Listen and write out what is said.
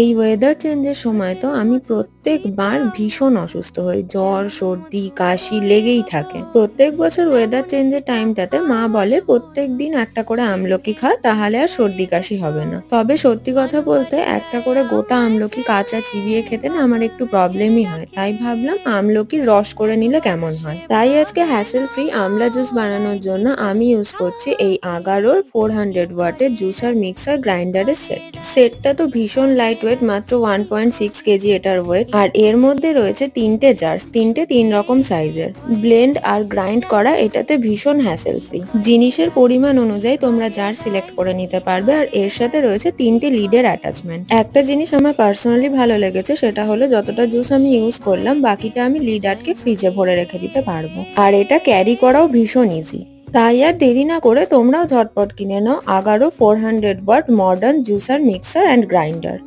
এই ওয়েদার চেঞ্জের সময় তো আমি প্রত্যেকবার ভীষণ অসুস্থ হই। জ্বর, সর্দি, কাশি লেগেই থাকে। প্রত্যেক বছর ওয়েদার চেঞ্জের টাইমটাতে মা বলে প্রত্যেকদিন একটা করে আমলকি খা, তাহলে আর সর্দি কাশি হবে না। তবে সত্যি কথা বলতে একটা করে গোটা আমলকি কাঁচা চিবিয়ে খেতে না আমার একটু প্রবলেমই হয়। তাই ভাবলাম আমলকির রস করে নিলে কেমন হয়। তাই আজকে হ্যাসেল ফ্রি আমলা জুস বানানোর জন্য আমি ইউজ করছি এই আগারোর 400 ওয়াটের জুসার মিক্সার গ্রাইন্ডারের সেটটা তো ভীষণ লাইট ওয়েট, মাত্র 1.6 কেজি এটার ওয়েট। আর এর মধ্যে রয়েছে তিনটে জার্স, তিনটে তিন রকম সাইজের। ব্লেন্ড আর গ্রাইন্ড করা এটাতে ভীষণ হ্যাসেল ফ্রি। জিনিসের পরিমাণ অনুযায়ী তোমরা জার সিলেক্ট করে নিতে পারবে। আর এর সাথে রয়েছে তিনটে লিডের অ্যাটাচমেন্ট। একটা জিনিস আমার পার্সোনালি ভালো লেগেছে, সেটা হলো যতটা জুস আমি ইউজ করলাম বাকিটা আমি লিড আটকে ফ্রিজে ভরে রেখে দিতে পারবো। আর এটা ক্যারি করাও ভীষণ ইজি। তাই আর দেরি না করে তোমরাও ঝটপট কিনে নাও Agaro 400 watt modern juicer mixer and grinder.